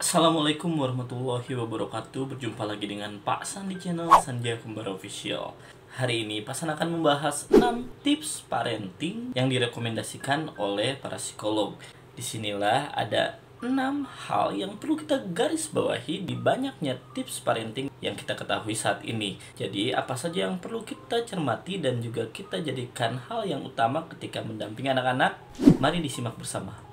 Assalamualaikum warahmatullahi wabarakatuh. Berjumpa lagi dengan Pak San di channel Sanja Kembar Official. Hari ini Pak San akan membahas 6 tips parenting yang direkomendasikan oleh para psikolog. Disinilah ada 6 hal yang perlu kita garis bawahi di banyaknya tips parenting yang kita ketahui saat ini. Jadi apa saja yang perlu kita cermati dan juga kita jadikan hal yang utama ketika mendampingi anak-anak? Mari disimak bersama.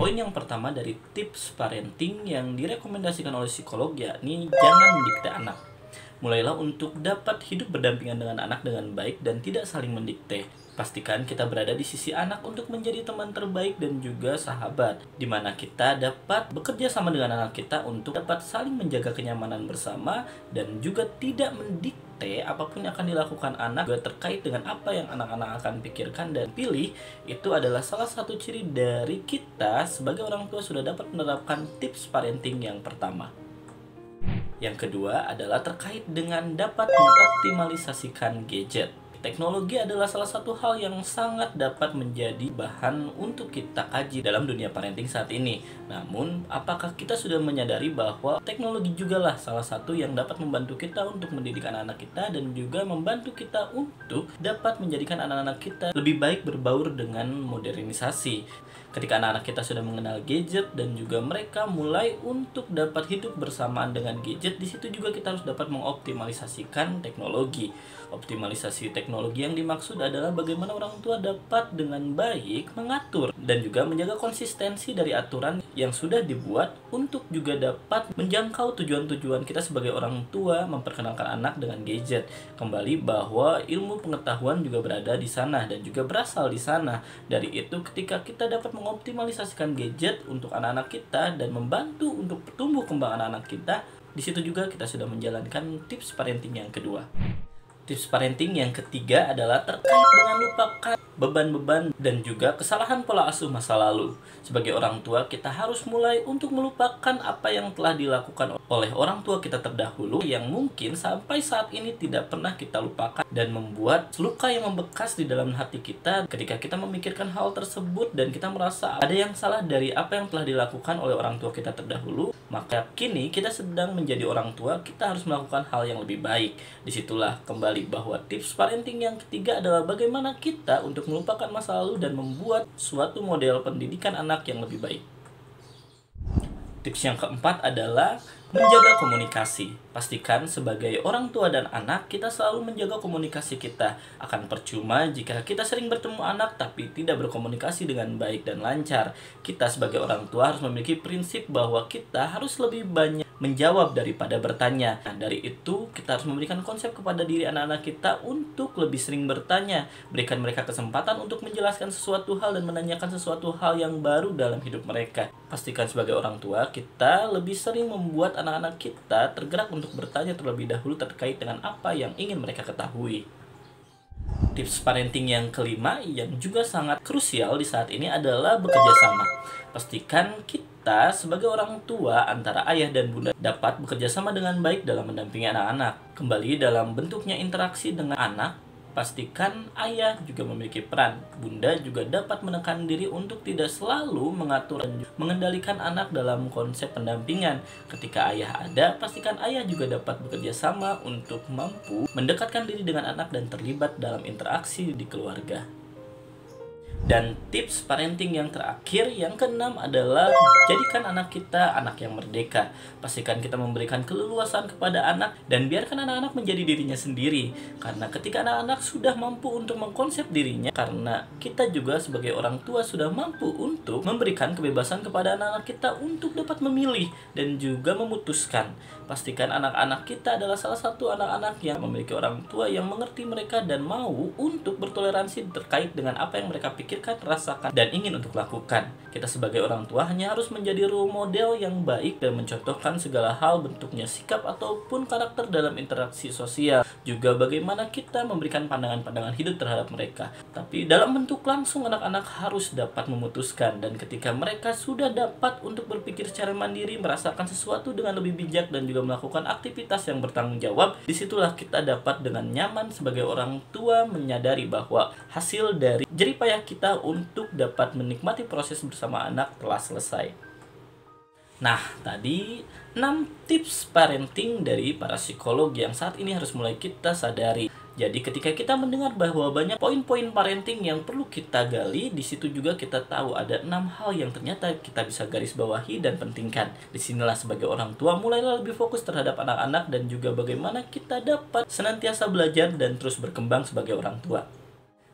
Poin yang pertama dari tips parenting yang direkomendasikan oleh psikolog yakni jangan mendikte anak. Mulailah untuk dapat hidup berdampingan dengan anak dengan baik dan tidak saling mendikte. Pastikan kita berada di sisi anak untuk menjadi teman terbaik dan juga sahabat, di mana kita dapat bekerja sama dengan anak kita untuk dapat saling menjaga kenyamanan bersama dan juga tidak mendikte apapun yang akan dilakukan anak juga terkait dengan apa yang anak-anak akan pikirkan dan pilih. Itu adalah salah satu ciri dari kita sebagai orang tua sudah dapat menerapkan tips parenting yang pertama. Yang kedua adalah terkait dengan dapat mengoptimalisasikan gadget. Teknologi adalah salah satu hal yang sangat dapat menjadi bahan untuk kita kaji dalam dunia parenting saat ini. Namun, apakah kita sudah menyadari bahwa teknologi juga lah salah satu yang dapat membantu kita untuk mendidik anak-anak kita dan juga membantu kita untuk dapat menjadikan anak-anak kita lebih baik berbaur dengan modernisasi. Ketika anak-anak kita sudah mengenal gadget dan juga mereka mulai untuk dapat hidup bersamaan dengan gadget, di situ juga kita harus dapat mengoptimalisasikan teknologi. Optimalisasi teknologi yang dimaksud adalah bagaimana orang tua dapat dengan baik mengatur dan juga menjaga konsistensi dari aturan yang sudah dibuat untuk juga dapat menjangkau tujuan-tujuan kita sebagai orang tua memperkenalkan anak dengan gadget. Kembali bahwa ilmu pengetahuan juga berada di sana dan juga berasal di sana. Dari itu ketika kita dapat mengoptimalisasikan gadget untuk anak-anak kita dan membantu untuk tumbuh kembang anak-anak kita, di situ juga kita sudah menjalankan tips parenting yang kedua. Tips parenting yang ketiga adalah terkait dengan lupakan beban-beban dan juga kesalahan pola asuh masa lalu. Sebagai orang tua, kita harus mulai untuk melupakan apa yang telah dilakukan oleh orang tua kita terdahulu yang mungkin sampai saat ini tidak pernah kita lupakan dan membuat luka yang membekas di dalam hati kita ketika kita memikirkan hal tersebut dan kita merasa ada yang salah dari apa yang telah dilakukan oleh orang tua kita terdahulu. Maka kini kita sedang menjadi orang tua, kita harus melakukan hal yang lebih baik. Disitulah kembali bahwa tips parenting yang ketiga adalah bagaimana kita untuk melupakan masa lalu dan membuat suatu model pendidikan anak yang lebih baik. Tips yang keempat adalah menjaga komunikasi. Pastikan sebagai orang tua dan anak, kita selalu menjaga komunikasi kita. Akan percuma jika kita sering bertemu anak tapi tidak berkomunikasi dengan baik dan lancar. Kita sebagai orang tua harus memiliki prinsip bahwa kita harus lebih banyak menjawab daripada bertanya. Nah, dari itu kita harus memberikan konsep kepada diri anak-anak kita untuk lebih sering bertanya. Berikan mereka kesempatan untuk menjelaskan sesuatu hal dan menanyakan sesuatu hal yang baru dalam hidup mereka. Pastikan sebagai orang tua, kita lebih sering membuat anak-anak kita tergerak untuk bertanya terlebih dahulu terkait dengan apa yang ingin mereka ketahui. Tips parenting yang kelima yang juga sangat krusial di saat ini adalah bekerja sama. Pastikan kita sebagai orang tua antara ayah dan bunda dapat bekerja sama dengan baik dalam mendampingi anak-anak. Kembali dalam bentuknya interaksi dengan anak, pastikan ayah juga memiliki peran. Bunda juga dapat menekan diri untuk tidak selalu mengatur dan mengendalikan anak dalam konsep pendampingan. Ketika ayah ada, pastikan ayah juga dapat bekerja sama untuk mampu mendekatkan diri dengan anak dan terlibat dalam interaksi di keluarga. Dan tips parenting yang terakhir, yang keenam adalah jadikan anak kita anak yang merdeka. Pastikan kita memberikan keleluasan kepada anak dan biarkan anak-anak menjadi dirinya sendiri. Karena ketika anak-anak sudah mampu untuk mengkonsep dirinya, karena kita juga sebagai orang tua sudah mampu untuk memberikan kebebasan kepada anak-anak kita untuk dapat memilih dan juga memutuskan. Pastikan anak-anak kita adalah salah satu anak-anak yang memiliki orang tua yang mengerti mereka dan mau untuk bertoleransi terkait dengan apa yang mereka pikirkan pikirkan, rasakan, dan ingin untuk lakukan. Kita sebagai orang tua hanya harus menjadi role model yang baik dan mencontohkan segala hal, bentuknya sikap ataupun karakter dalam interaksi sosial. Juga bagaimana kita memberikan pandangan-pandangan hidup terhadap mereka. Tapi dalam bentuk langsung, anak-anak harus dapat memutuskan, dan ketika mereka sudah dapat untuk berpikir secara mandiri, merasakan sesuatu dengan lebih bijak dan juga melakukan aktivitas yang bertanggung jawab, disitulah kita dapat dengan nyaman sebagai orang tua menyadari bahwa hasil dari jerih payah kita untuk dapat menikmati proses bersama anak telah selesai. Nah, tadi 6 tips parenting dari para psikolog yang saat ini harus mulai kita sadari. Jadi ketika kita mendengar bahwa banyak poin-poin parenting yang perlu kita gali, di situ juga kita tahu ada 6 hal yang ternyata kita bisa garis bawahi dan pentingkan. Disinilah sebagai orang tua mulailah lebih fokus terhadap anak-anak dan juga bagaimana kita dapat senantiasa belajar dan terus berkembang sebagai orang tua.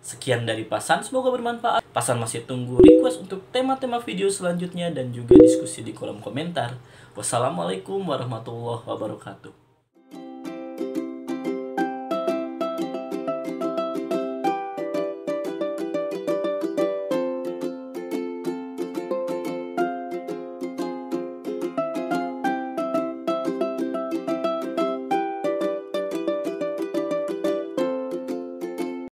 Sekian dari Pasan, semoga bermanfaat. Pasan masih tunggu request untuk tema-tema video selanjutnya dan juga diskusi di kolom komentar. Wassalamualaikum warahmatullahi wabarakatuh.